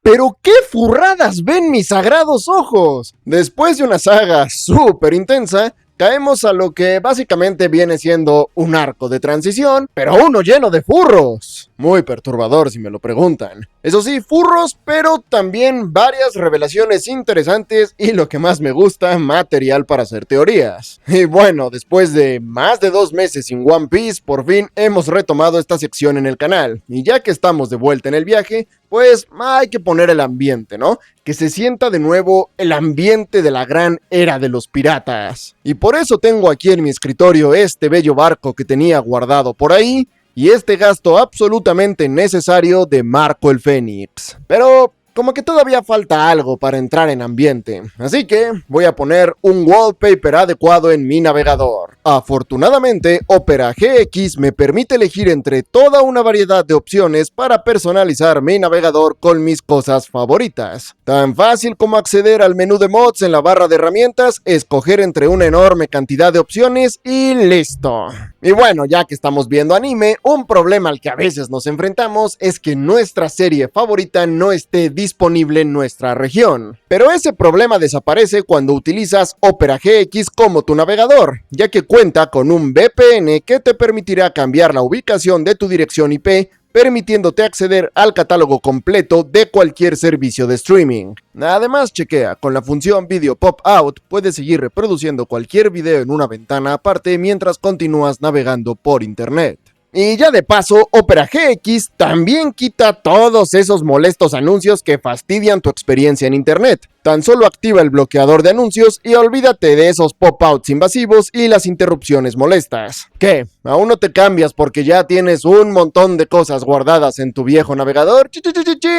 ¡Pero qué furradas ven mis sagrados ojos! Después de una saga súper intensa, caemos a lo que básicamente viene siendo un arco de transición, pero uno lleno de furros. Muy perturbador si me lo preguntan. Eso sí, furros, pero también varias revelaciones interesantes y lo que más me gusta, material para hacer teorías. Y bueno, después de más de 2 meses sin One Piece, por fin hemos retomado esta sección en el canal. Y ya que estamos de vuelta en el viaje, pues hay que poner el ambiente, ¿no? Que se sienta de nuevo el ambiente de la gran era de los piratas. Y por eso tengo aquí en mi escritorio este bello barco que tenía guardado por ahí, y este gasto absolutamente necesario de Marco el Fénix. Pero como que todavía falta algo para entrar en ambiente, así que voy a poner un wallpaper adecuado en mi navegador. Afortunadamente, Opera GX me permite elegir entre toda una variedad de opciones para personalizar mi navegador con mis cosas favoritas. Tan fácil como acceder al menú de mods en la barra de herramientas, escoger entre una enorme cantidad de opciones y listo. Y bueno, ya que estamos viendo anime, un problema al que a veces nos enfrentamos es que nuestra serie favorita no esté disponible en nuestra región. Pero ese problema desaparece cuando utilizas Opera GX como tu navegador, ya que cuenta con un VPN que te permitirá cambiar la ubicación de tu dirección IP, permitiéndote acceder al catálogo completo de cualquier servicio de streaming. Además, chequea, con la función Video Pop-Out puedes seguir reproduciendo cualquier video en una ventana aparte mientras continúas navegando por internet. Y ya de paso, Opera GX también quita todos esos molestos anuncios que fastidian tu experiencia en internet. Tan solo activa el bloqueador de anuncios y olvídate de esos pop-outs invasivos y las interrupciones molestas. ¿Qué? ¿Aún no te cambias porque ya tienes un montón de cosas guardadas en tu viejo navegador?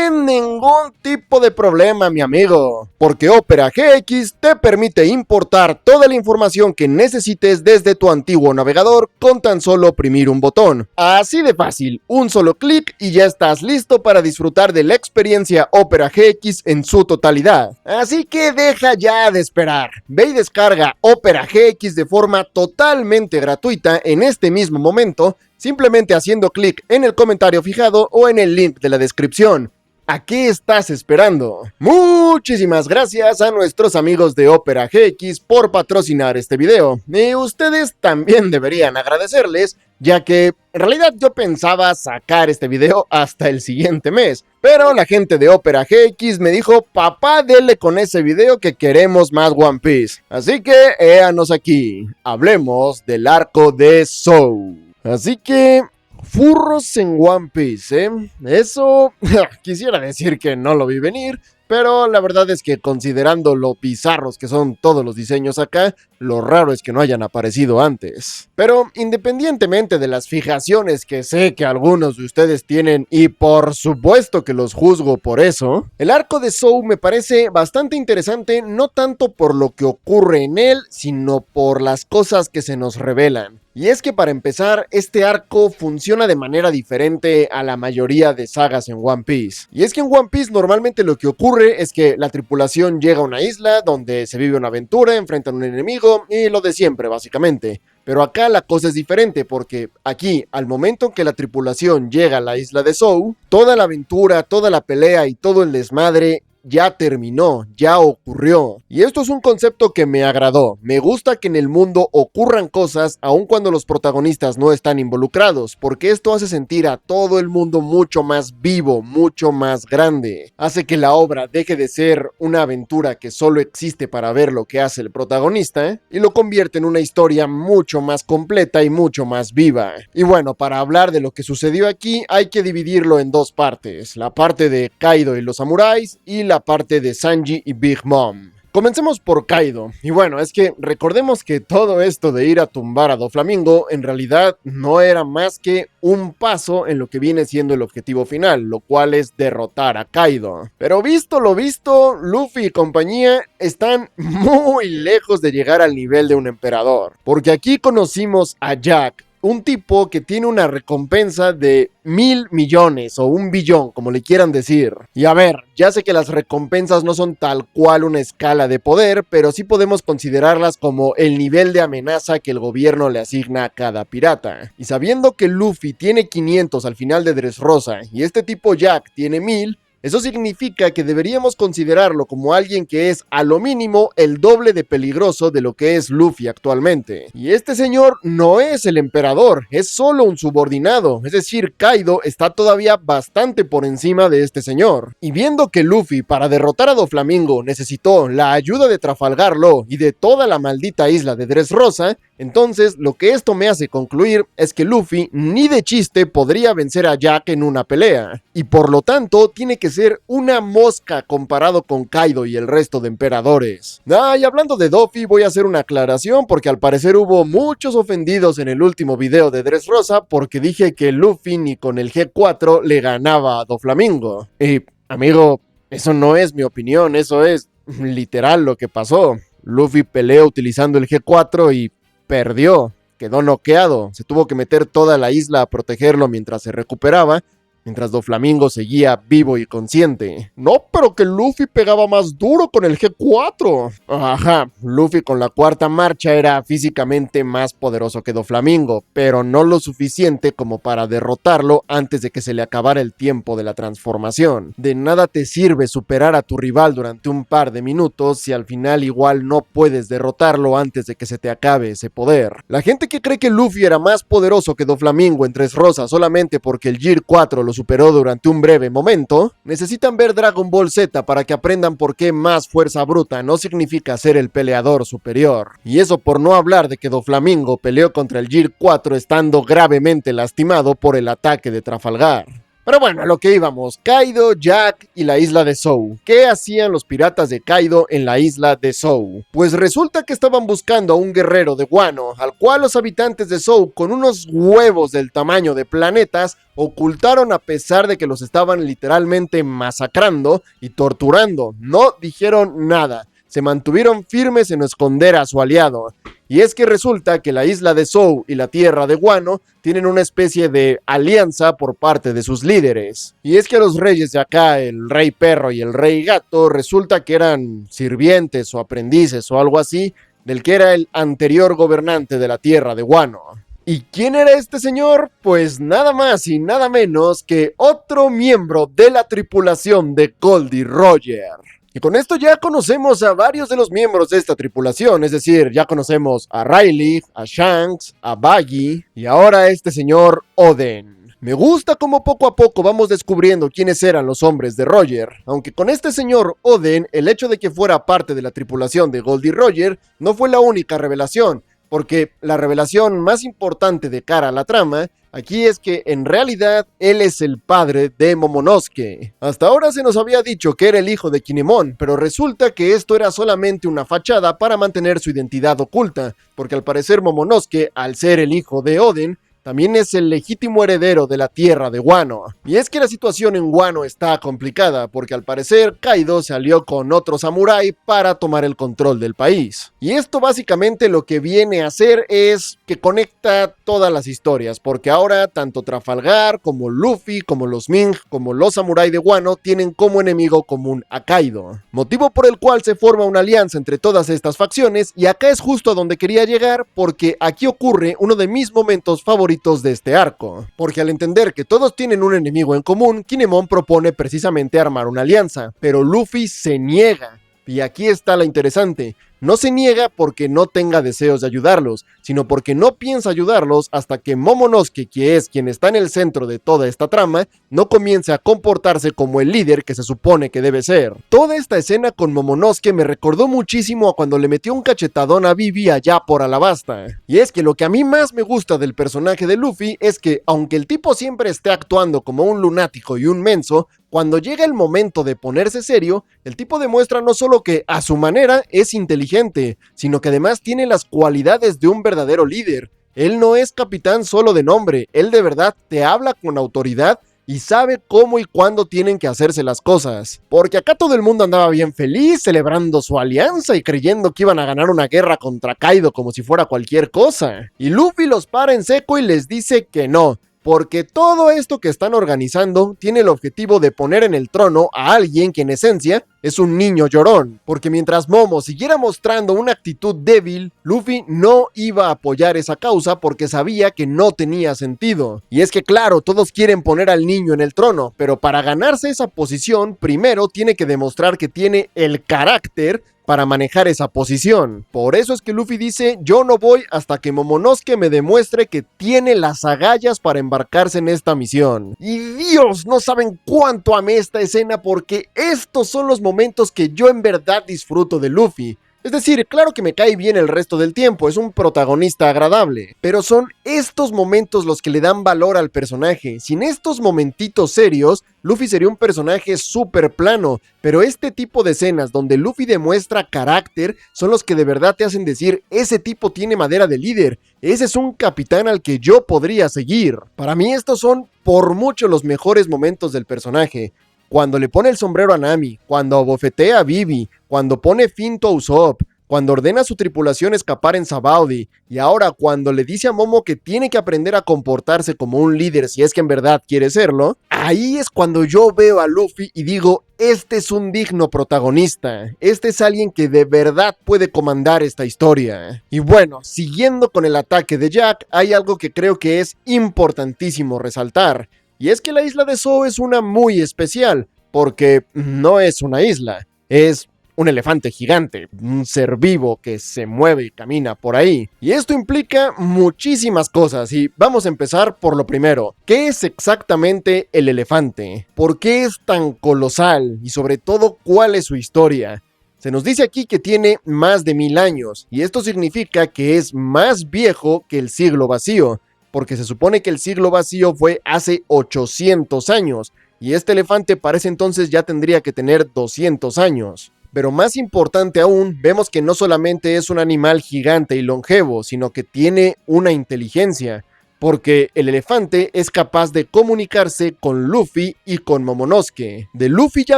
Ningún tipo de problema, mi amigo. Porque Opera GX te permite importar toda la información que necesites desde tu antiguo navegador con tan solo oprimir un botón. Así de fácil, un solo clic y ya estás listo para disfrutar de la experiencia Opera GX en su totalidad. Así que deja ya de esperar. Ve y descarga Opera GX de forma totalmente gratuita en este mismo momento, simplemente haciendo clic en el comentario fijado o en el link de la descripción. ¿A qué estás esperando? Muchísimas gracias a nuestros amigos de Opera GX por patrocinar este video. Y ustedes también deberían agradecerles, ya que en realidad yo pensaba sacar este video hasta el siguiente mes. Pero la gente de Opera GX me dijo, papá, dele con ese video que queremos más One Piece. Así que, éanos aquí. Hablemos del arco de Zou. Así que furros en One Piece, ¿eh? Eso quisiera decir que no lo vi venir, pero la verdad es que considerando lo bizarros que son todos los diseños acá, lo raro es que no hayan aparecido antes. Pero independientemente de las fijaciones que sé que algunos de ustedes tienen, y por supuesto que los juzgo por eso, el arco de Zou me parece bastante interesante, no tanto por lo que ocurre en él, sino por las cosas que se nos revelan. Y es que para empezar, este arco funciona de manera diferente a la mayoría de sagas en One Piece. Y es que en One Piece normalmente lo que ocurre es que la tripulación llega a una isla donde se vive una aventura, enfrentan a un enemigo y lo de siempre básicamente. Pero acá la cosa es diferente porque aquí, al momento en que la tripulación llega a la isla de Zou, toda la aventura, toda la pelea y todo el desmadre ya terminó, ya ocurrió. Y esto es un concepto que me agradó. Me gusta que en el mundo ocurran cosas aun cuando los protagonistas no están involucrados, porque esto hace sentir a todo el mundo mucho más vivo, mucho más grande. Hace que la obra deje de ser una aventura que solo existe para ver lo que hace el protagonista, y lo convierte en una historia mucho más completa y mucho más viva. Y bueno, para hablar de lo que sucedió aquí, hay que dividirlo en dos partes. La parte de Kaido y los samuráis, y la parte de Sanji y Big Mom. Comencemos por Kaido. Y bueno, es que recordemos que todo esto de ir a tumbar a Doflamingo en realidad no era más que un paso en lo que viene siendo el objetivo final, lo cual es derrotar a Kaido. Pero visto lo visto, Luffy y compañía están muy lejos de llegar al nivel de un emperador. Porque aquí conocimos a Jack, un tipo que tiene una recompensa de 1.000 millones o 1 billón, como le quieran decir. Y a ver, ya sé que las recompensas no son tal cual una escala de poder, pero sí podemos considerarlas como el nivel de amenaza que el gobierno le asigna a cada pirata. Y sabiendo que Luffy tiene 500 al final de Dressrosa y este tipo Jack tiene 1.000, Eso significa que deberíamos considerarlo como alguien que es a lo mínimo el doble de peligroso de lo que es Luffy actualmente. Y este señor no es el emperador, es solo un subordinado, es decir, Kaido está todavía bastante por encima de este señor. Y viendo que Luffy para derrotar a Doflamingo necesitó la ayuda de Trafalgar Law y de toda la maldita isla de Dressrosa, entonces lo que esto me hace concluir es que Luffy ni de chiste podría vencer a Jack en una pelea, y por lo tanto tiene que ser una mosca comparado con Kaido y el resto de emperadores. Y hablando de Doffy, voy a hacer una aclaración porque al parecer hubo muchos ofendidos en el último video de Dressrosa porque dije que Luffy ni con el G4 le ganaba a Doflamingo. Y amigo, eso no es mi opinión, eso es literal lo que pasó. Luffy peleó utilizando el G4 y perdió, quedó noqueado, se tuvo que meter toda la isla a protegerlo mientras se recuperaba, mientras Doflamingo seguía vivo y consciente. No, pero que Luffy pegaba más duro con el G4. Ajá, Luffy con la cuarta marcha era físicamente más poderoso que Doflamingo, pero no lo suficiente como para derrotarlo antes de que se le acabara el tiempo de la transformación. De nada te sirve superar a tu rival durante un par de minutos si al final igual no puedes derrotarlo antes de que se te acabe ese poder. La gente que cree que Luffy era más poderoso que Doflamingo en Dressrosa solamente porque el Gear 4 lo superó durante un breve momento, necesitan ver Dragon Ball Z para que aprendan por qué más fuerza bruta no significa ser el peleador superior. Y eso por no hablar de que Doflamingo peleó contra el Gear 4 estando gravemente lastimado por el ataque de Trafalgar. Pero bueno, a lo que íbamos, Kaido, Jack y la isla de Zou. ¿Qué hacían los piratas de Kaido en la isla de Zou? Pues resulta que estaban buscando a un guerrero de Wano, al cual los habitantes de Zou, con unos huevos del tamaño de planetas, ocultaron a pesar de que los estaban literalmente masacrando y torturando. No dijeron nada. Se mantuvieron firmes en esconder a su aliado. Y es que resulta que la isla de Zou y la tierra de Wano tienen una especie de alianza por parte de sus líderes. Y es que los reyes de acá, el rey perro y el rey gato, resulta que eran sirvientes o aprendices o algo así del que era el anterior gobernante de la tierra de Wano. ¿Y quién era este señor? Pues nada más y nada menos que otro miembro de la tripulación de Goldie Roger. Y con esto ya conocemos a varios de los miembros de esta tripulación, es decir, ya conocemos a Riley, a Shanks, a Baggy y ahora a este señor Oden. Me gusta cómo poco a poco vamos descubriendo quiénes eran los hombres de Roger, aunque con este señor Oden, el hecho de que fuera parte de la tripulación de Goldie Roger no fue la única revelación, porque la revelación más importante de cara a la trama aquí es que en realidad él es el padre de Momonosuke. Hasta ahora se nos había dicho que era el hijo de Kinemon, pero resulta que esto era solamente una fachada para mantener su identidad oculta, porque al parecer Momonosuke, al ser el hijo de Oden, también es el legítimo heredero de la tierra de Wano. Y es que la situación en Wano está complicada, porque al parecer Kaido se alió con otro samurái para tomar el control del país. Y esto básicamente lo que viene a hacer es que conecta todas las historias, porque ahora tanto Trafalgar como Luffy, como los Ming, como los samuráis de Wano tienen como enemigo común a Kaido. Motivo por el cual se forma una alianza entre todas estas facciones, y acá es justo a donde quería llegar, porque aquí ocurre uno de mis momentos favoritos de este arco, porque al entender que todos tienen un enemigo en común, Kinemon propone precisamente armar una alianza, pero Luffy se niega. Y aquí está la interesante, no se niega porque no tenga deseos de ayudarlos, sino porque no piensa ayudarlos hasta que Momonosuke, que es quien está en el centro de toda esta trama, no comience a comportarse como el líder que se supone que debe ser. Toda esta escena con Momonosuke me recordó muchísimo a cuando le metió un cachetadón a Vivi allá por Alabasta. Y es que lo que a mí más me gusta del personaje de Luffy es que, aunque el tipo siempre esté actuando como un lunático y un menso, cuando llega el momento de ponerse serio, el tipo demuestra no solo que a su manera es inteligente, sino que además tiene las cualidades de un verdadero líder. Él no es capitán solo de nombre, él de verdad te habla con autoridad y sabe cómo y cuándo tienen que hacerse las cosas. Porque acá todo el mundo andaba bien feliz, celebrando su alianza y creyendo que iban a ganar una guerra contra Kaido como si fuera cualquier cosa. Y Luffy los para en seco y les dice que no, porque todo esto que están organizando tiene el objetivo de poner en el trono a alguien que en esencia es un niño llorón, porque mientras Momo siguiera mostrando una actitud débil, Luffy no iba a apoyar esa causa porque sabía que no tenía sentido. Y es que claro, todos quieren poner al niño en el trono, pero para ganarse esa posición, primero tiene que demostrar que tiene el carácter para manejar esa posición. Por eso es que Luffy dice, yo no voy hasta que Momonosuke me demuestre que tiene las agallas para embarcarse en esta misión. Y Dios, no saben cuánto amé esta escena porque estos son los momentos que yo en verdad disfruto de Luffy. Es decir, claro que me cae bien el resto del tiempo, es un protagonista agradable, pero son estos momentos los que le dan valor al personaje. Sin estos momentitos serios, Luffy sería un personaje súper plano, pero este tipo de escenas donde Luffy demuestra carácter son los que de verdad te hacen decir, ese tipo tiene madera de líder, ese es un capitán al que yo podría seguir. Para mí estos son por mucho los mejores momentos del personaje. Cuando le pone el sombrero a Nami, cuando abofetea a Vivi, cuando pone finto a Usopp, cuando ordena a su tripulación escapar en Sabaody, y ahora cuando le dice a Momo que tiene que aprender a comportarse como un líder si es que en verdad quiere serlo, ahí es cuando yo veo a Luffy y digo, este es un digno protagonista, este es alguien que de verdad puede comandar esta historia. Y bueno, siguiendo con el ataque de Jack, hay algo que creo que es importantísimo resaltar. Y es que la isla de Zou es una muy especial, porque no es una isla, es un elefante gigante, un ser vivo que se mueve y camina por ahí. Y esto implica muchísimas cosas y vamos a empezar por lo primero. ¿Qué es exactamente el elefante? ¿Por qué es tan colosal? Y sobre todo, ¿cuál es su historia? Se nos dice aquí que tiene más de 1000 años y esto significa que es más viejo que el siglo vacío, porque se supone que el siglo vacío fue hace 800 años, y este elefante para ese entonces ya tendría que tener 200 años. Pero más importante aún, vemos que no solamente es un animal gigante y longevo, sino que tiene una inteligencia, porque el elefante es capaz de comunicarse con Luffy y con Momonosuke. De Luffy ya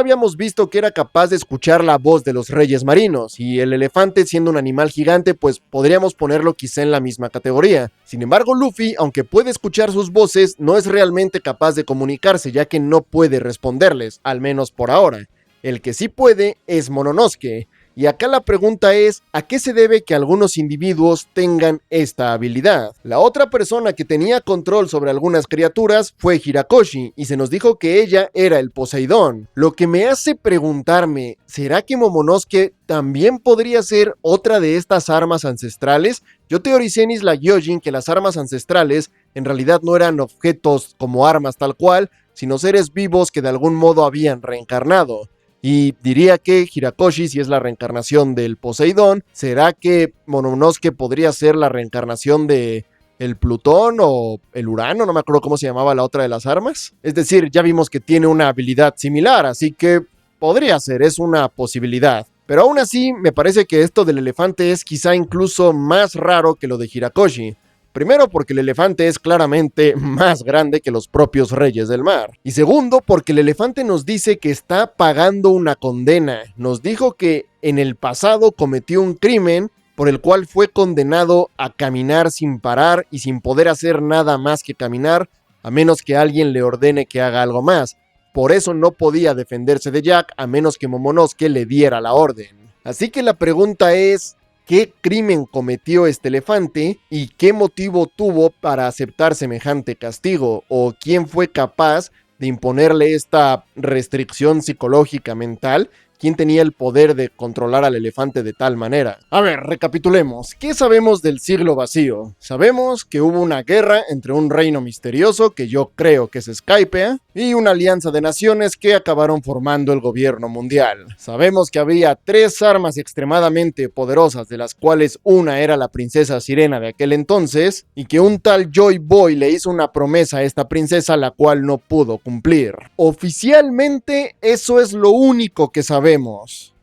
habíamos visto que era capaz de escuchar la voz de los reyes marinos, y el elefante siendo un animal gigante pues podríamos ponerlo quizá en la misma categoría. Sin embargo, Luffy, aunque puede escuchar sus voces, no es realmente capaz de comunicarse ya que no puede responderles, al menos por ahora. El que sí puede es Momonosuke. Y acá la pregunta es, ¿a qué se debe que algunos individuos tengan esta habilidad? La otra persona que tenía control sobre algunas criaturas fue Hirakoshi, y se nos dijo que ella era el Poseidón. Lo que me hace preguntarme, ¿será que Momonosuke también podría ser otra de estas armas ancestrales? Yo teoricé en Isla Gyojin que las armas ancestrales en realidad no eran objetos como armas tal cual, sino seres vivos que de algún modo habían reencarnado. Y diría que Hirakoshi, si es la reencarnación del Poseidón, ¿será que Momonosuke podría ser la reencarnación de el Plutón o el Urano? No me acuerdo cómo se llamaba la otra de las armas. Es decir, ya vimos que tiene una habilidad similar, así que podría ser, es una posibilidad. Pero aún así, me parece que esto del elefante es quizá incluso más raro que lo de Hirakoshi. Primero, porque el elefante es claramente más grande que los propios reyes del mar. Y segundo, porque el elefante nos dice que está pagando una condena. Nos dijo que en el pasado cometió un crimen por el cual fue condenado a caminar sin parar y sin poder hacer nada más que caminar, a menos que alguien le ordene que haga algo más. Por eso no podía defenderse de Jack a menos que Momonosuke le diera la orden. Así que la pregunta es, ¿qué crimen cometió este elefante y qué motivo tuvo para aceptar semejante castigo? ¿O quién fue capaz de imponerle esta restricción psicológica mental? ¿Quién tenía el poder de controlar al elefante de tal manera? A ver, recapitulemos. ¿Qué sabemos del siglo vacío? Sabemos que hubo una guerra entre un reino misterioso, que yo creo que es Skypiea, y una alianza de naciones que acabaron formando el gobierno mundial. Sabemos que había 3 armas extremadamente poderosas, de las cuales una era la princesa Sirena de aquel entonces, y que un tal Joy Boy le hizo una promesa a esta princesa, la cual no pudo cumplir. Oficialmente, eso es lo único que sabemos.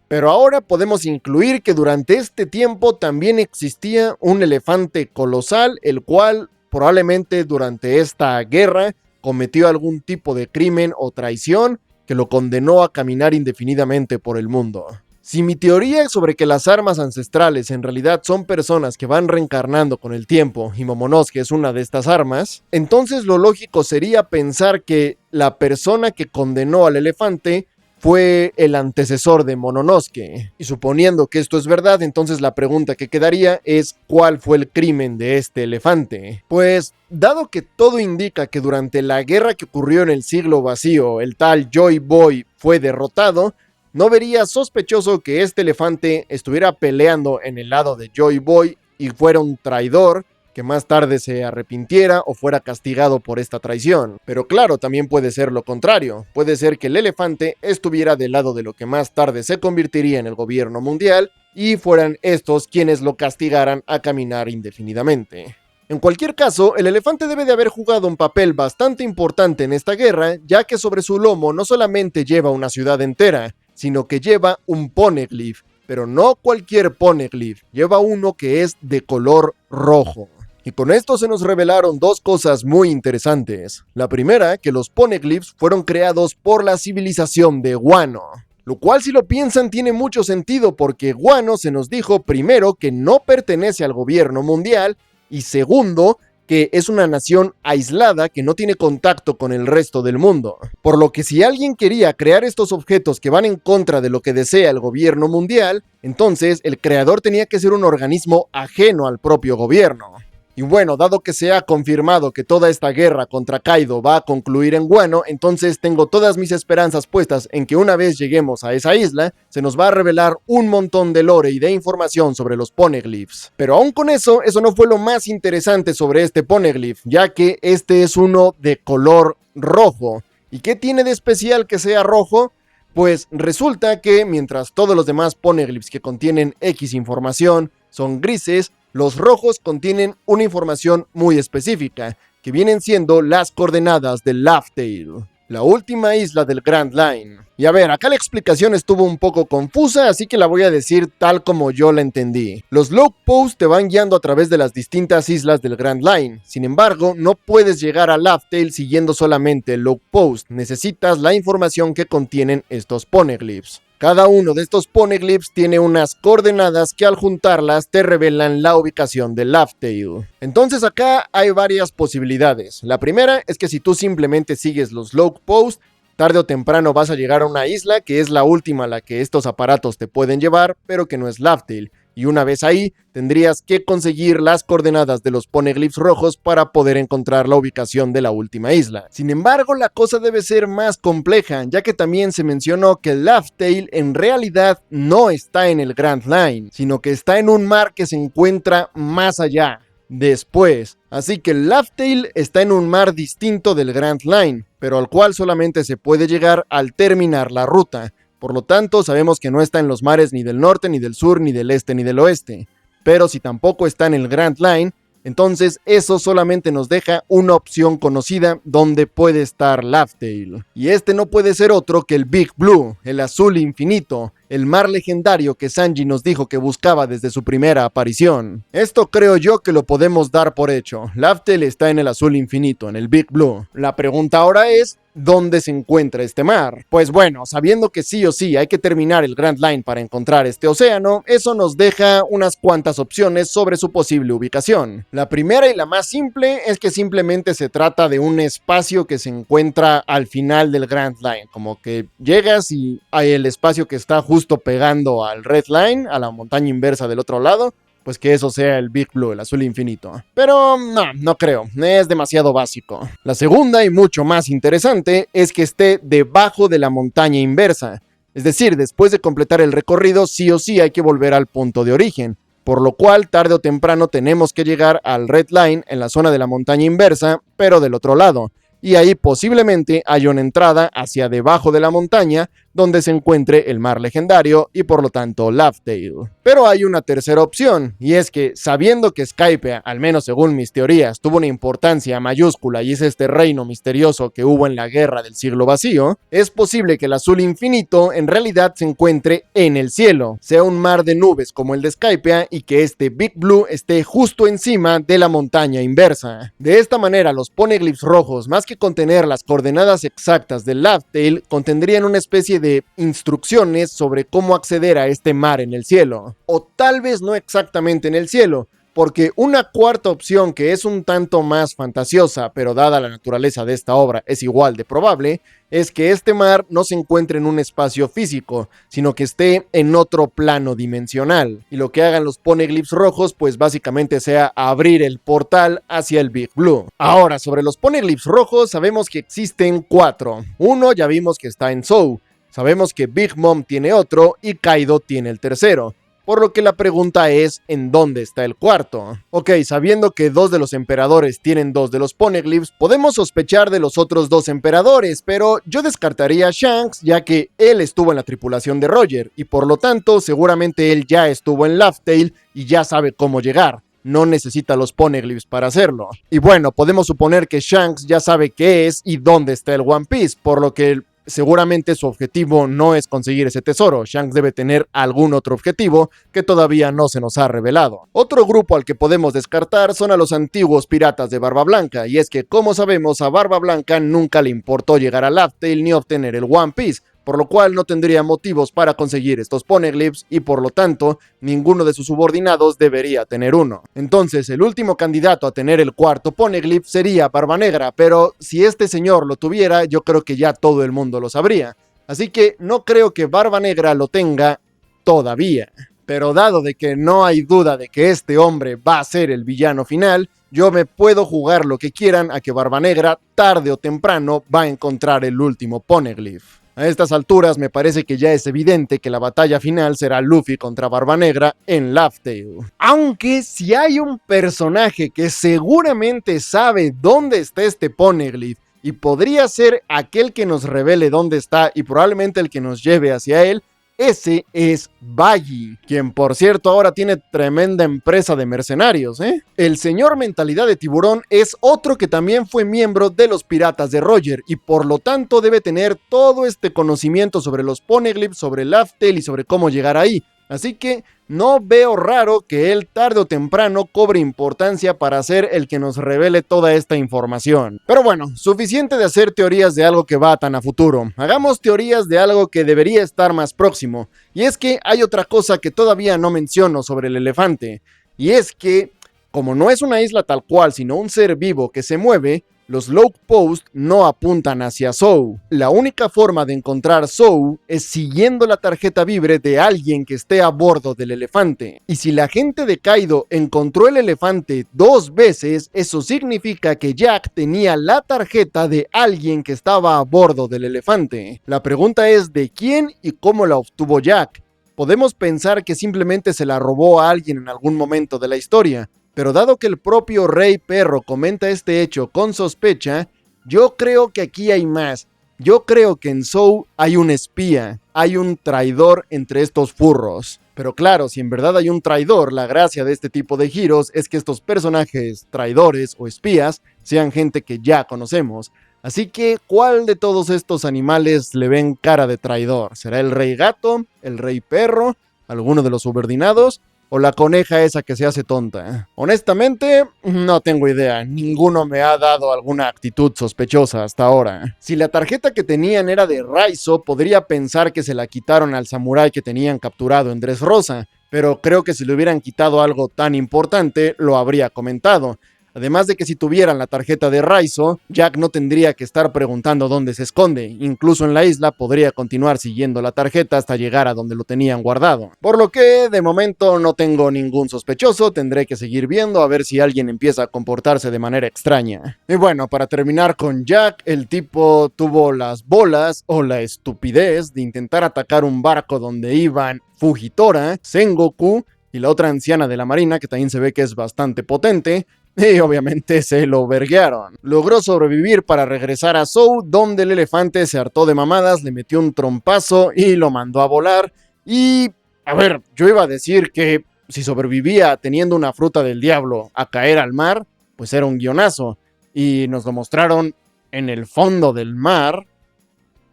Pero ahora podemos incluir que durante este tiempo también existía un elefante colosal, el cual probablemente durante esta guerra cometió algún tipo de crimen o traición que lo condenó a caminar indefinidamente por el mundo. Si mi teoría sobre que las armas ancestrales en realidad son personas que van reencarnando con el tiempo y Momonosuke es una de estas armas, entonces lo lógico sería pensar que la persona que condenó al elefante fue el antecesor de Momonosuke. Y suponiendo que esto es verdad, entonces la pregunta que quedaría es ¿cuál fue el crimen de este elefante? Pues, dado que todo indica que durante la guerra que ocurrió en el siglo vacío, el tal Joy Boy fue derrotado, no vería sospechoso que este elefante estuviera peleando en el lado de Joy Boy y fuera un traidor que más tarde se arrepintiera o fuera castigado por esta traición. Pero claro, también puede ser lo contrario. Puede ser que el elefante estuviera del lado de lo que más tarde se convertiría en el gobierno mundial y fueran estos quienes lo castigaran a caminar indefinidamente. En cualquier caso, el elefante debe de haber jugado un papel bastante importante en esta guerra, ya que sobre su lomo no solamente lleva una ciudad entera, sino que lleva un poneglyph, pero no cualquier poneglyph, lleva uno que es de color rojo. Y con esto se nos revelaron dos cosas muy interesantes. La primera, que los poneglyphs fueron creados por la civilización de Wano. Lo cual, si lo piensan, tiene mucho sentido porque Wano se nos dijo primero que no pertenece al gobierno mundial y segundo, que es una nación aislada que no tiene contacto con el resto del mundo. Por lo que si alguien quería crear estos objetos que van en contra de lo que desea el gobierno mundial, entonces el creador tenía que ser un organismo ajeno al propio gobierno. Y bueno, dado que se ha confirmado que toda esta guerra contra Kaido va a concluir en Wano, entonces tengo todas mis esperanzas puestas en que una vez lleguemos a esa isla, se nos va a revelar un montón de lore y de información sobre los poneglyphs. Pero aún con eso no fue lo más interesante sobre este poneglyph, ya que este es uno de color rojo. ¿Y qué tiene de especial que sea rojo? Pues resulta que mientras todos los demás poneglyphs que contienen X información son grises, los rojos contienen una información muy específica, que vienen siendo las coordenadas de Laugh Tale, la última isla del Grand Line. Y a ver, acá la explicación estuvo un poco confusa, así que la voy a decir tal como yo la entendí. Los Log Posts te van guiando a través de las distintas islas del Grand Line. Sin embargo, no puedes llegar a Laugh Tale siguiendo solamente el Log Post. Necesitas la información que contienen estos poneglyphs. Cada uno de estos poneglyphs tiene unas coordenadas que al juntarlas te revelan la ubicación de Laugh Tale. Entonces acá hay varias posibilidades. La primera es que si tú simplemente sigues los Log Posts, tarde o temprano vas a llegar a una isla que es la última a la que estos aparatos te pueden llevar, pero que no es Laugh Tale. Y una vez ahí, tendrías que conseguir las coordenadas de los poneglyphs rojos para poder encontrar la ubicación de la última isla. Sin embargo, la cosa debe ser más compleja, ya que también se mencionó que Laugh Tale en realidad no está en el Grand Line, sino que está en un mar que se encuentra más allá, después. Así que Laugh Tale está en un mar distinto del Grand Line, pero al cual solamente se puede llegar al terminar la ruta. Por lo tanto, sabemos que no está en los mares ni del norte, ni del sur, ni del este, ni del oeste. Pero si tampoco está en el Grand Line, entonces eso solamente nos deja una opción conocida donde puede estar Laugh Tale. Y este no puede ser otro que el Big Blue, el azul infinito, el mar legendario que Sanji nos dijo que buscaba desde su primera aparición. Esto creo yo que lo podemos dar por hecho. Laugh Tale está en el azul infinito, en el Big Blue. La pregunta ahora es, ¿dónde se encuentra este mar? Pues bueno, sabiendo que sí o sí hay que terminar el Grand Line para encontrar este océano, eso nos deja unas cuantas opciones sobre su posible ubicación. La primera y la más simple es que simplemente se trata de un espacio que se encuentra al final del Grand Line, como que llegas y hay el espacio que está justo pegando al Red Line, a la montaña inversa del otro lado, pues que eso sea el Big Blue, el azul infinito. Pero no creo, es demasiado básico. La segunda y mucho más interesante es que esté debajo de la montaña inversa. Es decir, después de completar el recorrido, sí o sí hay que volver al punto de origen. Por lo cual, tarde o temprano tenemos que llegar al Red Line en la zona de la montaña inversa, pero del otro lado. Y ahí posiblemente haya una entrada hacia debajo de la montaña donde se encuentre el mar legendario y por lo tanto Laugh Tale. Pero hay una tercera opción, y es que sabiendo que Skypiea, al menos según mis teorías, tuvo una importancia mayúscula y es este reino misterioso que hubo en la guerra del siglo vacío, es posible que el azul infinito en realidad se encuentre en el cielo, sea un mar de nubes como el de Skypiea y que este Big Blue esté justo encima de la montaña inversa. De esta manera los poneglyphs rojos, más que contener las coordenadas exactas del Laugh Tale, contendrían una especie de de instrucciones sobre cómo acceder a este mar en el cielo. O tal vez no exactamente en el cielo, porque una cuarta opción que es un tanto más fantasiosa, pero dada la naturaleza de esta obra es igual de probable, es que este mar no se encuentre en un espacio físico, sino que esté en otro plano dimensional. Y lo que hagan los poneglyphs rojos, pues básicamente sea abrir el portal hacia el Big Blue. Ahora, sobre los poneglyphs rojos, sabemos que existen 4. Uno ya vimos que está en Zou. Sabemos que Big Mom tiene otro y Kaido tiene el tercero. Por lo que la pregunta es, ¿en dónde está el cuarto? Ok, sabiendo que 2 de los emperadores tienen 2 de los poneglyphs, podemos sospechar de los otros 2 emperadores, pero yo descartaría a Shanks, ya que él estuvo en la tripulación de Roger, y por lo tanto, seguramente él ya estuvo en Laugh Tale y ya sabe cómo llegar. No necesita los poneglyphs para hacerlo. Y bueno, podemos suponer que Shanks ya sabe qué es y dónde está el One Piece, por lo que seguramente su objetivo no es conseguir ese tesoro. Shanks debe tener algún otro objetivo que todavía no se nos ha revelado. Otro grupo al que podemos descartar son a los antiguos piratas de Barba Blanca, y es que, como sabemos, a Barba Blanca nunca le importó llegar a Laugh Tale ni obtener el One Piece, por lo cual no tendría motivos para conseguir estos poneglyphs y por lo tanto ninguno de sus subordinados debería tener uno. Entonces el último candidato a tener el cuarto poneglyph sería Barba Negra, pero si este señor lo tuviera yo creo que ya todo el mundo lo sabría. Así que no creo que Barba Negra lo tenga todavía. Pero dado de que no hay duda de que este hombre va a ser el villano final, yo me puedo jugar lo que quieran a que Barba Negra tarde o temprano va a encontrar el último poneglyph. A estas alturas me parece que ya es evidente que la batalla final será Luffy contra Barba Negra en Laugh Tale. Aunque si hay un personaje que seguramente sabe dónde está este poneglyph y podría ser aquel que nos revele dónde está y probablemente el que nos lleve hacia él, ese es Baggy, quien por cierto ahora tiene tremenda empresa de mercenarios, ¿eh? El señor Mentalidad de Tiburón es otro que también fue miembro de los piratas de Roger y por lo tanto debe tener todo este conocimiento sobre los poneglyphs, sobre Laugh Tale y sobre cómo llegar ahí. Así que no veo raro que él tarde o temprano cobre importancia para ser el que nos revele toda esta información. Pero bueno, suficiente de hacer teorías de algo que va tan a futuro. Hagamos teorías de algo que debería estar más próximo. Y es que hay otra cosa que todavía no menciono sobre el elefante. Y es que, como no es una isla tal cual, sino un ser vivo que se mueve, los log posts no apuntan hacia Zou. La única forma de encontrar Zou es siguiendo la tarjeta vibre de alguien que esté a bordo del elefante. Y si la gente de Kaido encontró el elefante 2 veces, eso significa que Jack tenía la tarjeta de alguien que estaba a bordo del elefante. La pregunta es de quién y cómo la obtuvo Jack. Podemos pensar que simplemente se la robó a alguien en algún momento de la historia. Pero dado que el propio Rey Perro comenta este hecho con sospecha, yo creo que aquí hay más. Yo creo que en Zou hay un espía, hay un traidor entre estos furros. Pero claro, si en verdad hay un traidor, la gracia de este tipo de giros es que estos personajes, traidores o espías, sean gente que ya conocemos. Así que, ¿cuál de todos estos animales le ven cara de traidor? ¿Será el Rey Gato, el Rey Perro, alguno de los subordinados? ¿O la coneja esa que se hace tonta? Honestamente, no tengo idea. Ninguno me ha dado alguna actitud sospechosa hasta ahora. Si la tarjeta que tenían era de Raizo, podría pensar que se la quitaron al samurái que tenían capturado en Dressrosa, pero creo que si le hubieran quitado algo tan importante, lo habría comentado. Además de que si tuvieran la tarjeta de Raizo, Jack no tendría que estar preguntando dónde se esconde. Incluso en la isla podría continuar siguiendo la tarjeta hasta llegar a donde lo tenían guardado. Por lo que, de momento, no tengo ningún sospechoso. Tendré que seguir viendo a ver si alguien empieza a comportarse de manera extraña. Y bueno, para terminar con Jack, el tipo tuvo las bolas o la estupidez de intentar atacar un barco donde iban Fujitora, Sengoku y la otra anciana de la marina, que también se ve que es bastante potente. Y obviamente se lo verguearon. Logró sobrevivir para regresar a Zou, donde el elefante se hartó de mamadas, le metió un trompazo y lo mandó a volar. Y, a ver, yo iba a decir que si sobrevivía teniendo una fruta del diablo a caer al mar, pues era un guionazo. Y nos lo mostraron en el fondo del mar,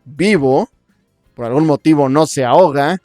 vivo, por algún motivo no se ahoga.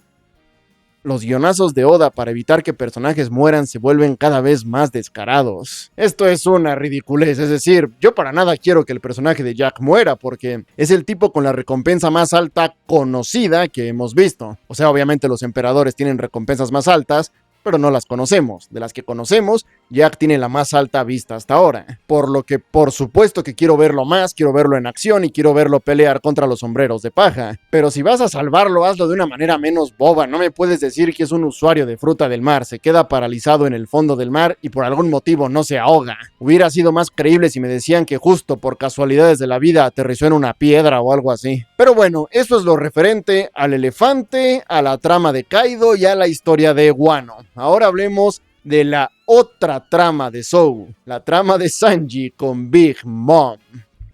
los guionazos de Oda para evitar que personajes mueran se vuelven cada vez más descarados. Esto es una ridiculez, es decir, yo para nada quiero que el personaje de Jack muera porque es el tipo con la recompensa más alta conocida que hemos visto. O sea, obviamente los emperadores tienen recompensas más altas, pero no las conocemos. De las que conocemos, Jack tiene la más alta vista hasta ahora. Por lo que, por supuesto que quiero verlo más, quiero verlo en acción y quiero verlo pelear contra los sombreros de paja. Pero si vas a salvarlo, hazlo de una manera menos boba. No me puedes decir que es un usuario de fruta del mar, se queda paralizado en el fondo del mar y por algún motivo no se ahoga. Hubiera sido más creíble si me decían que justo por casualidades de la vida aterrizó en una piedra o algo así. Pero bueno, eso es lo referente al elefante, a la trama de Kaido y a la historia de Wano. Ahora hablemos de la otra trama de Zou, la trama de Sanji con Big Mom.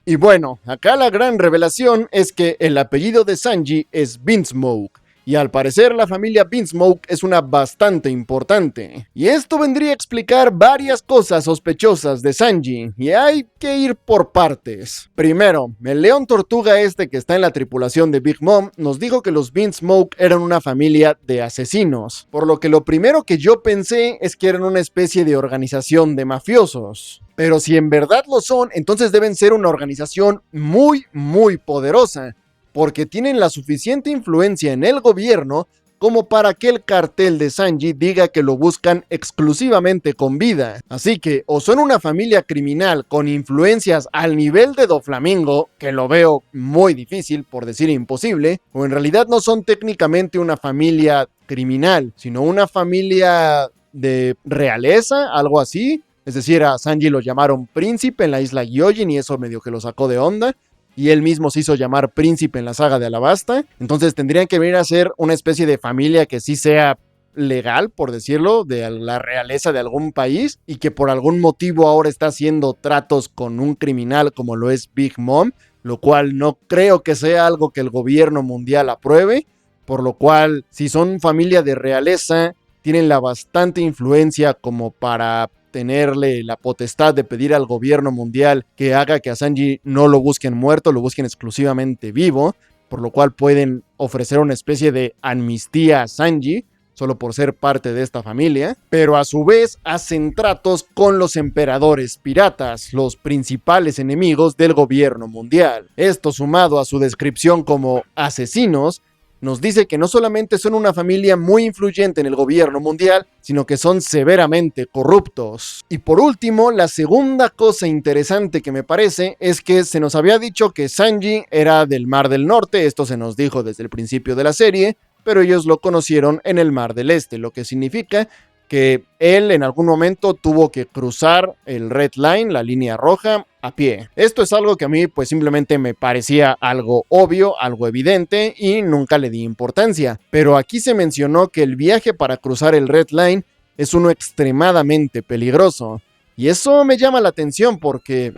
Y bueno, acá la gran revelación es que el apellido de Sanji es Vinsmoke. Y al parecer la familia Vinsmoke es una bastante importante. Y esto vendría a explicar varias cosas sospechosas de Sanji, y hay que ir por partes. Primero, el león tortuga este que está en la tripulación de Big Mom nos dijo que los Vinsmoke eran una familia de asesinos, por lo que lo primero que yo pensé es que eran una especie de organización de mafiosos. Pero si en verdad lo son, entonces deben ser una organización muy poderosa, porque tienen la suficiente influencia en el gobierno como para que el cartel de Sanji diga que lo buscan exclusivamente con vida. Así que o son una familia criminal con influencias al nivel de Doflamingo, que lo veo muy difícil, por decir imposible, o en realidad no son técnicamente una familia criminal, sino una familia de realeza, algo así. Es decir, a Sanji lo llamaron príncipe en la isla Gyojin y eso medio que lo sacó de onda. Y él mismo se hizo llamar príncipe en la saga de Alabasta. Entonces tendrían que venir a ser una especie de familia que sí sea legal, por decirlo, de la realeza de algún país y que por algún motivo ahora está haciendo tratos con un criminal como lo es Big Mom, lo cual no creo que sea algo que el gobierno mundial apruebe, por lo cual si son familia de realeza, tienen la bastante influencia como para tenerle la potestad de pedir al gobierno mundial que haga que a Sanji no lo busquen muerto, lo busquen exclusivamente vivo, por lo cual pueden ofrecer una especie de amnistía a Sanji, solo por ser parte de esta familia, pero a su vez hacen tratos con los emperadores piratas, los principales enemigos del gobierno mundial. Esto sumado a su descripción como asesinos, nos dice que no solamente son una familia muy influyente en el gobierno mundial, sino que son severamente corruptos. Y por último, la segunda cosa interesante que me parece es que se nos había dicho que Sanji era del Mar del Norte, esto se nos dijo desde el principio de la serie, pero ellos lo conocieron en el Mar del Este, lo que significa que él en algún momento tuvo que cruzar el Red Line, la línea roja, a pie. Esto es algo que a mí pues simplemente me parecía algo obvio, algo evidente y nunca le di importancia. Pero aquí se mencionó que el viaje para cruzar el Red Line es uno extremadamente peligroso. Y eso me llama la atención porque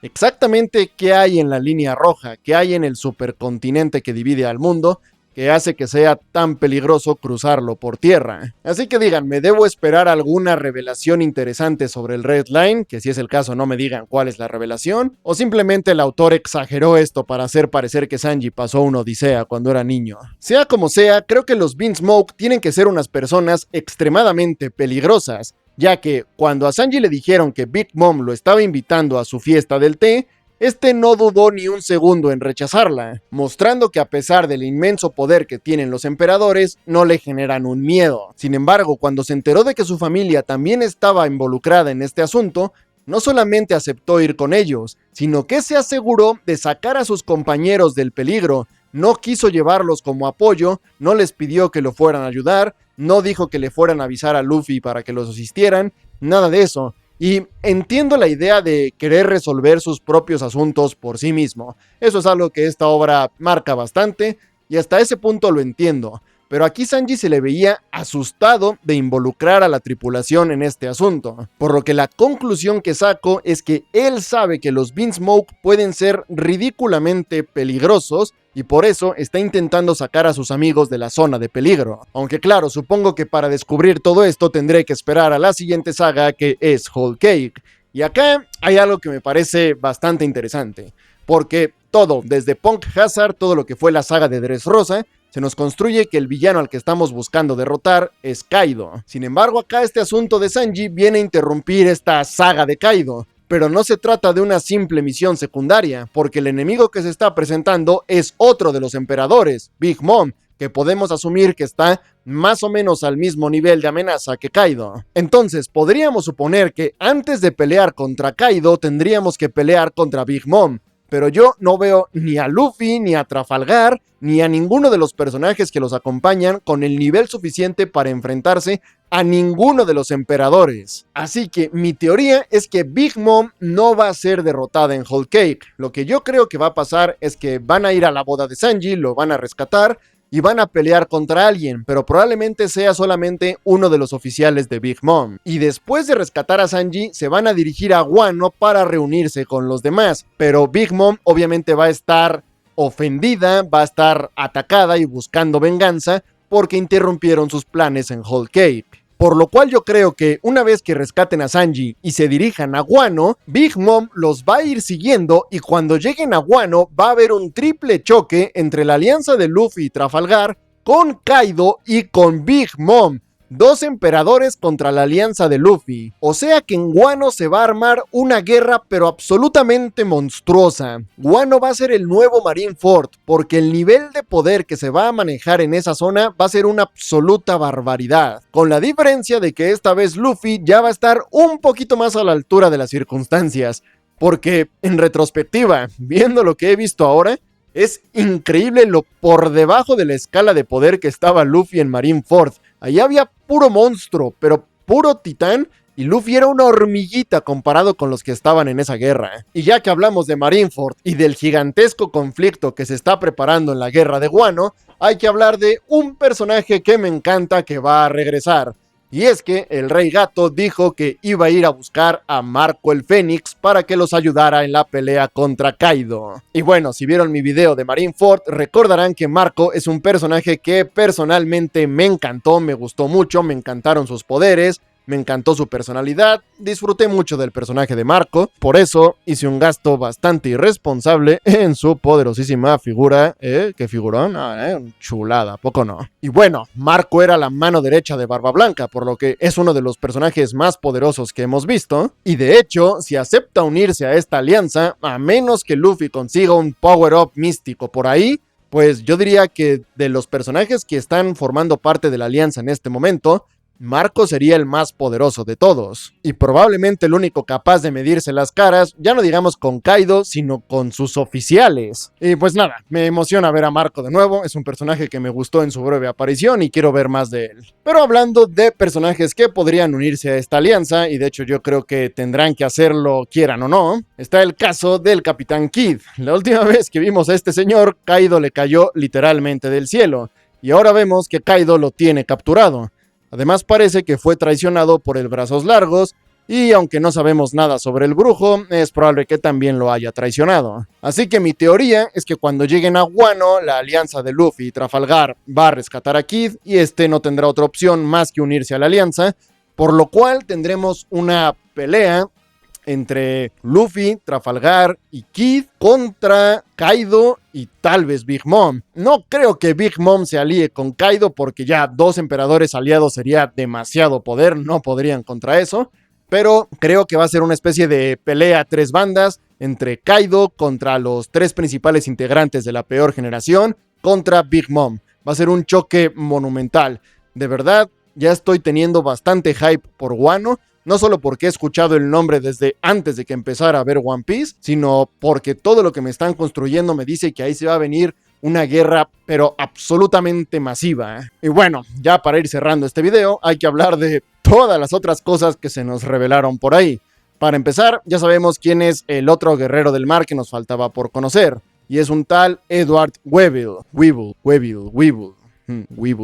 exactamente qué hay en la línea roja, qué hay en el supercontinente que divide al mundo, que hace que sea tan peligroso cruzarlo por tierra. Así que díganme, ¿debo esperar alguna revelación interesante sobre el Red Line? Que si es el caso no me digan cuál es la revelación. ¿O simplemente el autor exageró esto para hacer parecer que Sanji pasó una odisea cuando era niño? Sea como sea, creo que los Vinsmoke tienen que ser unas personas extremadamente peligrosas, ya que cuando a Sanji le dijeron que Big Mom lo estaba invitando a su fiesta del té, este no dudó ni un segundo en rechazarla, mostrando que a pesar del inmenso poder que tienen los emperadores, no le generan un miedo. Sin embargo, cuando se enteró de que su familia también estaba involucrada en este asunto, no solamente aceptó ir con ellos, sino que se aseguró de sacar a sus compañeros del peligro. No quiso llevarlos como apoyo, no les pidió que lo fueran a ayudar, no dijo que le fueran a avisar a Luffy para que los asistieran, nada de eso. Y entiendo la idea de querer resolver sus propios asuntos por sí mismo. Eso es algo que esta obra marca bastante y hasta ese punto lo entiendo. Pero aquí Sanji se le veía asustado de involucrar a la tripulación en este asunto. Por lo que la conclusión que saco es que él sabe que los Vinsmoke pueden ser ridículamente peligrosos y por eso está intentando sacar a sus amigos de la zona de peligro. Aunque claro, supongo que para descubrir todo esto tendré que esperar a la siguiente saga, que es Whole Cake. Y acá hay algo que me parece bastante interesante, porque todo, desde Punk Hazard, todo lo que fue la saga de Dressrosa, se nos construye que el villano al que estamos buscando derrotar es Kaido. Sin embargo, acá este asunto de Sanji viene a interrumpir esta saga de Kaido. Pero no se trata de una simple misión secundaria, porque el enemigo que se está presentando es otro de los emperadores, Big Mom, que podemos asumir que está más o menos al mismo nivel de amenaza que Kaido. Entonces, podríamos suponer que antes de pelear contra Kaido, tendríamos que pelear contra Big Mom. Pero yo no veo ni a Luffy, ni a Trafalgar, ni a ninguno de los personajes que los acompañan con el nivel suficiente para enfrentarse a ninguno de los emperadores. Así que mi teoría es que Big Mom no va a ser derrotada en Whole Cake. Lo que yo creo que va a pasar es que van a ir a la boda de Sanji, lo van a rescatar y van a pelear contra alguien, pero probablemente sea solamente uno de los oficiales de Big Mom. Y después de rescatar a Sanji, se van a dirigir a Wano para reunirse con los demás, pero Big Mom obviamente va a estar ofendida, va a estar atacada y buscando venganza porque interrumpieron sus planes en Whole Cake. Por lo cual yo creo que una vez que rescaten a Sanji y se dirijan a Wano, Big Mom los va a ir siguiendo y cuando lleguen a Wano va a haber un triple choque entre la alianza de Luffy y Trafalgar con Kaido y con Big Mom. Dos emperadores contra la alianza de Luffy. O sea que en Wano se va a armar una guerra pero absolutamente monstruosa. Wano va a ser el nuevo Marineford porque el nivel de poder que se va a manejar en esa zona va a ser una absoluta barbaridad. Con la diferencia de que esta vez Luffy ya va a estar un poquito más a la altura de las circunstancias. Porque en retrospectiva, viendo lo que he visto ahora, es increíble lo por debajo de la escala de poder que estaba Luffy en Marineford. Ahí había puro monstruo, pero puro titán, y Luffy era una hormiguita comparado con los que estaban en esa guerra. Y ya que hablamos de Marineford y del gigantesco conflicto que se está preparando en la guerra de Wano, hay que hablar de un personaje que me encanta que va a regresar. Y es que el Rey Gato dijo que iba a ir a buscar a Marco el Fénix para que los ayudara en la pelea contra Kaido. Y bueno, si vieron mi video de Marineford, recordarán que Marco es un personaje que personalmente me encantó, me gustó mucho, me encantaron sus poderes, me encantó su personalidad, disfruté mucho del personaje de Marco, por eso hice un gasto bastante irresponsable en su poderosísima figura, ¿qué figurón? Chulada, ¿a poco no? Y bueno, Marco era la mano derecha de Barba Blanca, por lo que es uno de los personajes más poderosos que hemos visto, y de hecho, si acepta unirse a esta alianza, a menos que Luffy consiga un power-up místico por ahí, pues yo diría que de los personajes que están formando parte de la alianza en este momento, Marco sería el más poderoso de todos, y probablemente el único capaz de medirse las caras, ya no digamos con Kaido, sino con sus oficiales. Y pues nada, me emociona ver a Marco de nuevo, es un personaje que me gustó en su breve aparición y quiero ver más de él. Pero hablando de personajes que podrían unirse a esta alianza, y de hecho yo creo que tendrán que hacerlo quieran o no, está el caso del Capitán Kidd. La última vez que vimos a este señor, Kaido le cayó literalmente del cielo, y ahora vemos que Kaido lo tiene capturado. Además parece que fue traicionado por el Brazos Largos y aunque no sabemos nada sobre el brujo, es probable que también lo haya traicionado. Así que mi teoría es que cuando lleguen a Wano, la alianza de Luffy y Trafalgar va a rescatar a Kidd y este no tendrá otra opción más que unirse a la alianza, por lo cual tendremos una pelea entre Luffy, Trafalgar y Kidd contra Kaido y tal vez Big Mom. No creo que Big Mom se alíe con Kaido porque ya dos emperadores aliados sería demasiado poder, no podrían contra eso. Pero creo que va a ser una especie de pelea a tres bandas entre Kaido contra los tres principales integrantes de la peor generación contra Big Mom. Va a ser un choque monumental. De verdad, ya estoy teniendo bastante hype por Wano. No solo porque he escuchado el nombre desde antes de que empezara a ver One Piece, sino porque todo lo que me están construyendo me dice que ahí se va a venir una guerra, pero absolutamente masiva. Y bueno, ya para ir cerrando este video, hay que hablar de todas las otras cosas que se nos revelaron por ahí. Para empezar, ya sabemos quién es el otro guerrero del mar que nos faltaba por conocer, y es un tal Edward Weevil. Weevil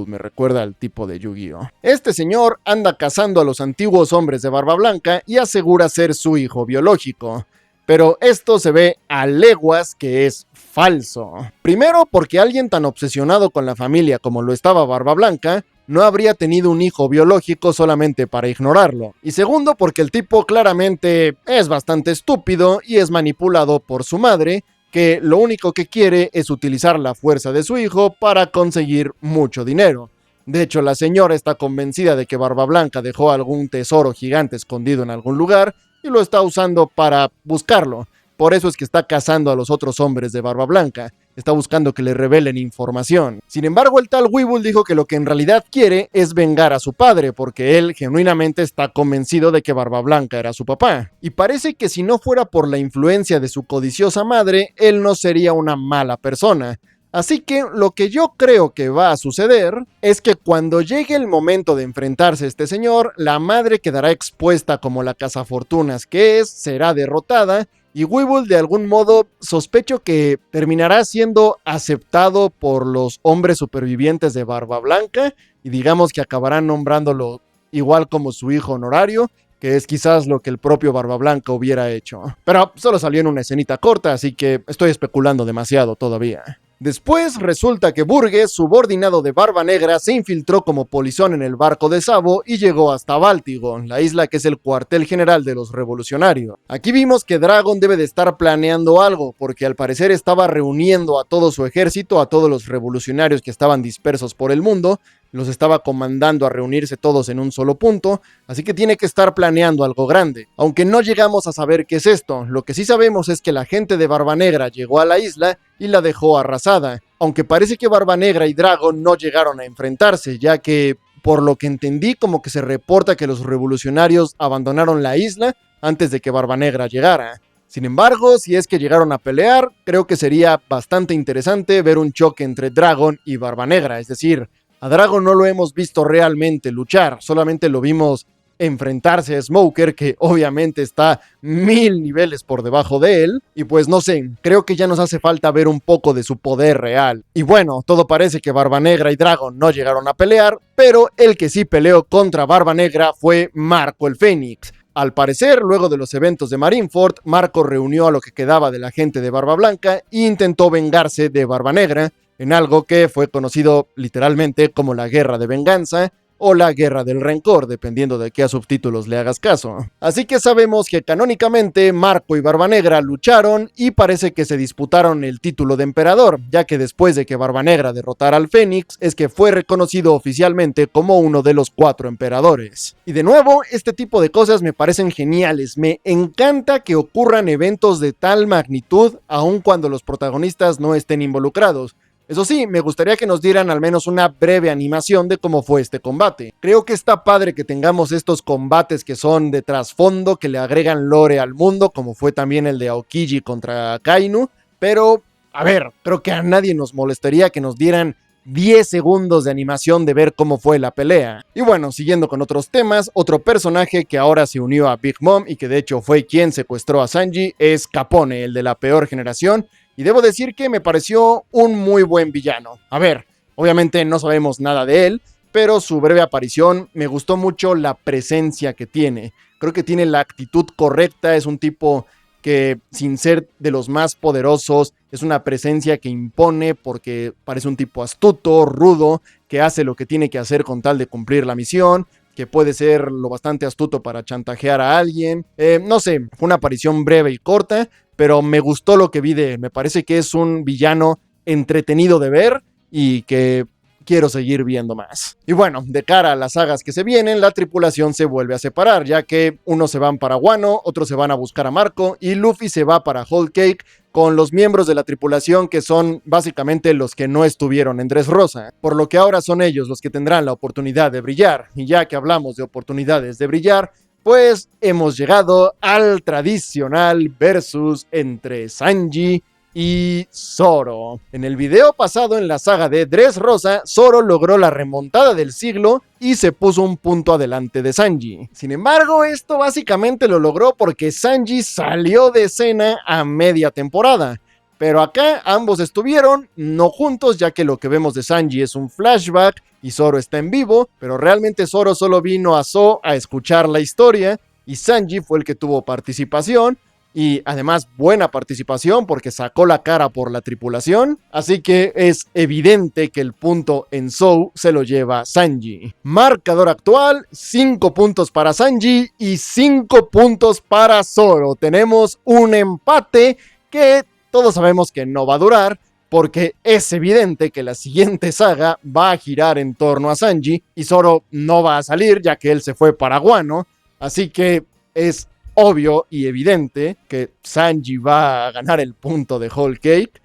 me recuerda al tipo de Yu-Gi-Oh! Este señor anda cazando a los antiguos hombres de Barba Blanca y asegura ser su hijo biológico. Pero esto se ve a leguas que es falso. Primero, porque alguien tan obsesionado con la familia como lo estaba Barba Blanca no habría tenido un hijo biológico solamente para ignorarlo. Y segundo, porque el tipo claramente es bastante estúpido y es manipulado por su madre, que lo único que quiere es utilizar la fuerza de su hijo para conseguir mucho dinero. De hecho, la señora está convencida de que Barba Blanca dejó algún tesoro gigante escondido en algún lugar y lo está usando para buscarlo. Por eso es que está cazando a los otros hombres de Barba Blanca. Está buscando que le revelen información. Sin embargo, el tal Weevil dijo que lo que en realidad quiere es vengar a su padre, porque él genuinamente está convencido de que Barba Blanca era su papá. Y parece que si no fuera por la influencia de su codiciosa madre, él no sería una mala persona. Así que lo que yo creo que va a suceder es que cuando llegue el momento de enfrentarse a este señor, la madre quedará expuesta como la cazafortunas que es, será derrotada, y Weevil de algún modo sospecho que terminará siendo aceptado por los hombres supervivientes de Barba Blanca, y digamos que acabarán nombrándolo igual como su hijo honorario, que es quizás lo que el propio Barba Blanca hubiera hecho. Pero solo salió en una escenita corta, así que estoy especulando demasiado todavía. Después resulta que Burgess, subordinado de Barba Negra, se infiltró como polizón en el barco de Sabo y llegó hasta Báltigo, la isla que es el cuartel general de los revolucionarios. Aquí vimos que Dragon debe de estar planeando algo, porque al parecer estaba reuniendo a todo su ejército, a todos los revolucionarios que estaban dispersos por el mundo, los estaba comandando a reunirse todos en un solo punto, así que tiene que estar planeando algo grande. Aunque no llegamos a saber qué es esto, lo que sí sabemos es que la gente de Barba Negra llegó a la isla y la dejó arrasada, aunque parece que Barba Negra y Dragon no llegaron a enfrentarse, ya que, por lo que entendí, como que se reporta que los revolucionarios abandonaron la isla antes de que Barba Negra llegara. Sin embargo, si es que llegaron a pelear, creo que sería bastante interesante ver un choque entre Dragon y Barba Negra, es decir, a Dragon no lo hemos visto realmente luchar, solamente lo vimos enfrentarse a Smoker, que obviamente está 1000 niveles por debajo de él, y pues no sé, creo que ya nos hace falta ver un poco de su poder real. Y bueno, todo parece que Barba Negra y Dragon no llegaron a pelear, pero el que sí peleó contra Barba Negra fue Marco el Fénix. Al parecer, luego de los eventos de Marineford, Marco reunió a lo que quedaba de la gente de Barba Blanca e intentó vengarse de Barba Negra, en algo que fue conocido literalmente como la Guerra de Venganza o la Guerra del Rencor, dependiendo de qué subtítulos le hagas caso. Así que sabemos que canónicamente Marco y Barba Negra lucharon y parece que se disputaron el título de emperador, ya que después de que Barba Negra derrotara al Fénix, es que fue reconocido oficialmente como uno de los 4 emperadores. Y de nuevo, este tipo de cosas me parecen geniales, me encanta que ocurran eventos de tal magnitud, aun cuando los protagonistas no estén involucrados. Eso sí, me gustaría que nos dieran al menos una breve animación de cómo fue este combate. Creo que está padre que tengamos estos combates que son de trasfondo, que le agregan lore al mundo, como fue también el de Aokiji contra Kainu, pero, a ver, creo que a nadie nos molestaría que nos dieran 10 segundos de animación de ver cómo fue la pelea. Y bueno, siguiendo con otros temas, otro personaje que ahora se unió a Big Mom y que de hecho fue quien secuestró a Sanji es Capone, el de la peor generación. Y debo decir que me pareció un muy buen villano. A ver, obviamente no sabemos nada de él, pero su breve aparición me gustó mucho la presencia que tiene. Creo que tiene la actitud correcta, es un tipo que sin ser de los más poderosos, es una presencia que impone porque parece un tipo astuto, rudo, que hace lo que tiene que hacer con tal de cumplir la misión, que puede ser lo bastante astuto para chantajear a alguien. No sé, fue una aparición breve y corta, pero me gustó lo que vi de él. Me parece que es un villano entretenido de ver y que quiero seguir viendo más. Y bueno, de cara a las sagas que se vienen, la tripulación se vuelve a separar, ya que unos se van para Wano, otros se van a buscar a Marco y Luffy se va para Whole Cake con los miembros de la tripulación que son básicamente los que no estuvieron en Dressrosa, por lo que ahora son ellos los que tendrán la oportunidad de brillar. Y ya que hablamos de oportunidades de brillar, pues hemos llegado al tradicional versus entre Sanji y Zoro. En el video pasado en la saga de Dressrosa, Zoro logró la remontada del siglo y se puso un punto adelante de Sanji. Sin embargo, esto básicamente lo logró porque Sanji salió de escena a media temporada. Pero acá ambos estuvieron, no juntos, ya que lo que vemos de Sanji es un flashback y Zoro está en vivo, pero realmente Zoro solo vino a Zou a escuchar la historia y Sanji fue el que tuvo participación. Y además buena participación porque sacó la cara por la tripulación, así que es evidente que el punto en Zou se lo lleva Sanji. Marcador actual, 5 puntos para Sanji y 5 puntos para Zoro. Tenemos un empate que todos sabemos que no va a durar, porque es evidente que la siguiente saga va a girar en torno a Sanji y Zoro no va a salir ya que él se fue para Wano, así que es obvio y evidente que Sanji va a ganar el punto de Whole Cake.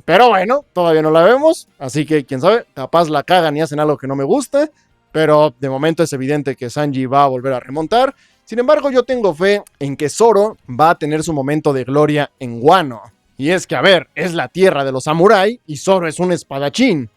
Pero bueno, todavía no la vemos, así que quién sabe, capaz la cagan y hacen algo que no me gusta, pero de momento es evidente que Sanji va a volver a remontar. Sin embargo, yo tengo fe en que Zoro va a tener su momento de gloria en Wano. Y es que, a ver, es la tierra de los samurái y Zoro es un espadachín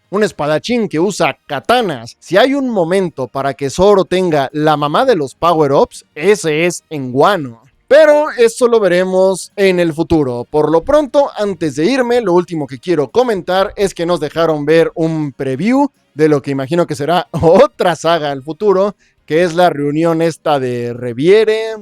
que usa katanas. Si hay un momento para que Zoro tenga la mamá de los power-ups, ese es en Wano. Pero eso lo veremos en el futuro. Por lo pronto, antes de irme, lo último que quiero comentar es que nos dejaron ver un preview de lo que imagino que será otra saga al futuro, que es la reunión esta de Reverie,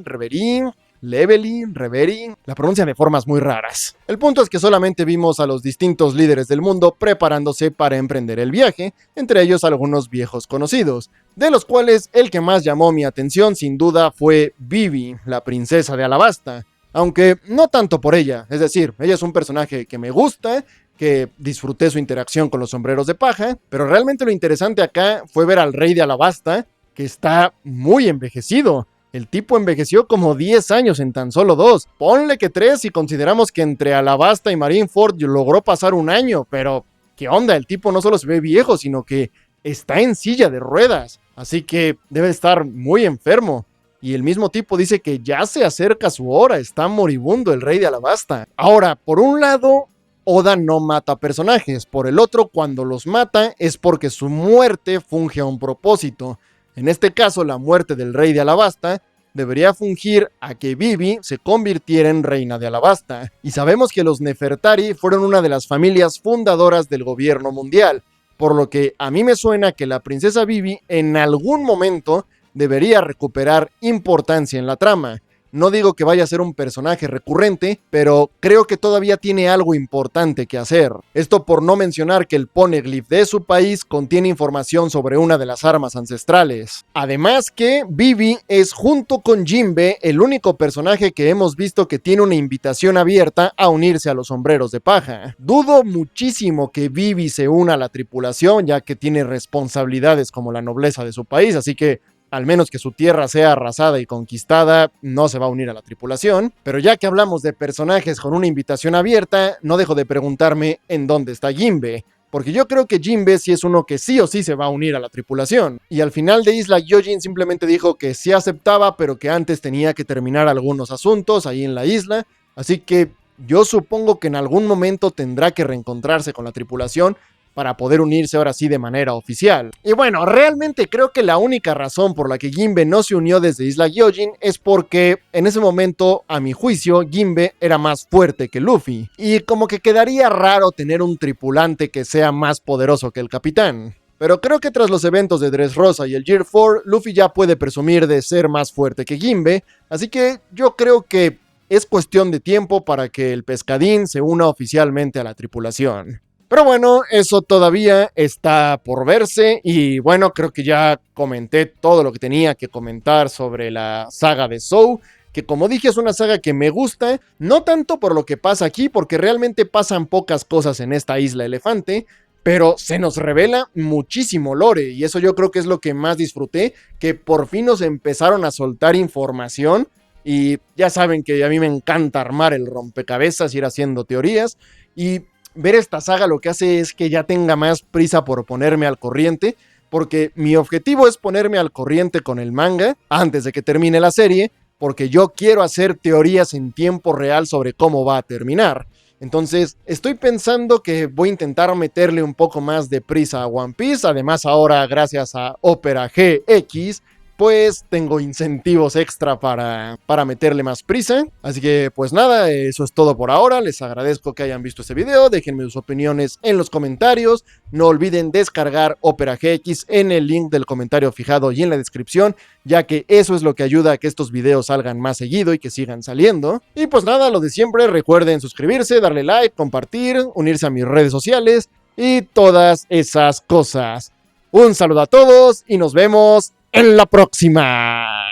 la pronuncian de formas muy raras. El punto es que solamente vimos a los distintos líderes del mundo preparándose para emprender el viaje, entre ellos algunos viejos conocidos, de los cuales el que más llamó mi atención sin duda fue Vivi, la princesa de Alabasta, aunque no tanto por ella, es decir, ella es un personaje que me gusta, que disfruté su interacción con los sombreros de paja, pero realmente lo interesante acá fue ver al rey de Alabasta, que está muy envejecido. El tipo envejeció como 10 años en tan solo 2. Ponle que 3 si consideramos que entre Alabasta y Marineford logró pasar un año, pero ¿qué onda? El tipo no solo se ve viejo, sino que está en silla de ruedas, así que debe estar muy enfermo. Y el mismo tipo dice que ya se acerca su hora, está moribundo el rey de Alabasta. Ahora, por un lado, Oda no mata personajes, por el otro, cuando los mata es porque su muerte funge a un propósito. En este caso, la muerte del rey de Alabasta debería fungir a que Vivi se convirtiera en reina de Alabasta. Y sabemos que los Nefertari fueron una de las familias fundadoras del gobierno mundial, por lo que a mí me suena que la princesa Vivi en algún momento debería recuperar importancia en la trama. No digo que vaya a ser un personaje recurrente, pero creo que todavía tiene algo importante que hacer. Esto por no mencionar que el poneglyph de su país contiene información sobre una de las armas ancestrales. Además que Vivi es, junto con Jinbe, el único personaje que hemos visto que tiene una invitación abierta a unirse a los sombreros de paja. Dudo muchísimo que Vivi se una a la tripulación, ya que tiene responsabilidades como la nobleza de su país, así que al menos que su tierra sea arrasada y conquistada, no se va a unir a la tripulación. Pero ya que hablamos de personajes con una invitación abierta, no dejo de preguntarme en dónde está Jinbe, porque yo creo que Jinbe sí es uno que sí o sí se va a unir a la tripulación. Y al final de Isla Gyojin simplemente dijo que sí aceptaba, pero que antes tenía que terminar algunos asuntos ahí en la isla, así que yo supongo que en algún momento tendrá que reencontrarse con la tripulación para poder unirse ahora sí de manera oficial. Y bueno, realmente creo que la única razón por la que Jinbe no se unió desde Isla Gyojin es porque en ese momento, a mi juicio, Jinbe era más fuerte que Luffy. Y como que quedaría raro tener un tripulante que sea más poderoso que el capitán. Pero creo que tras los eventos de Dressrosa y el Year 4, Luffy ya puede presumir de ser más fuerte que Jinbe, así que yo creo que es cuestión de tiempo para que el pescadín se una oficialmente a la tripulación. Pero bueno, eso todavía está por verse y bueno, creo que ya comenté todo lo que tenía que comentar sobre la saga de Zou, que como dije es una saga que me gusta, no tanto por lo que pasa aquí, porque realmente pasan pocas cosas en esta isla elefante, pero se nos revela muchísimo lore y eso yo creo que es lo que más disfruté, que por fin nos empezaron a soltar información y ya saben que a mí me encanta armar el rompecabezas, ir haciendo teorías y ver esta saga lo que hace es que ya tenga más prisa por ponerme al corriente, porque mi objetivo es ponerme al corriente con el manga antes de que termine la serie, porque yo quiero hacer teorías en tiempo real sobre cómo va a terminar. Entonces, estoy pensando que voy a intentar meterle un poco más de prisa a One Piece, además ahora gracias a Opera GX, pues tengo incentivos extra para meterle más prisa. Así que pues nada, eso es todo por ahora. Les agradezco que hayan visto este video. Déjenme sus opiniones en los comentarios. No olviden descargar Opera GX en el link del comentario fijado y en la descripción, ya que eso es lo que ayuda a que estos videos salgan más seguido y que sigan saliendo. Y pues nada, lo de siempre, recuerden suscribirse, darle like, compartir, unirse a mis redes sociales y todas esas cosas. Un saludo a todos y nos vemos en la próxima.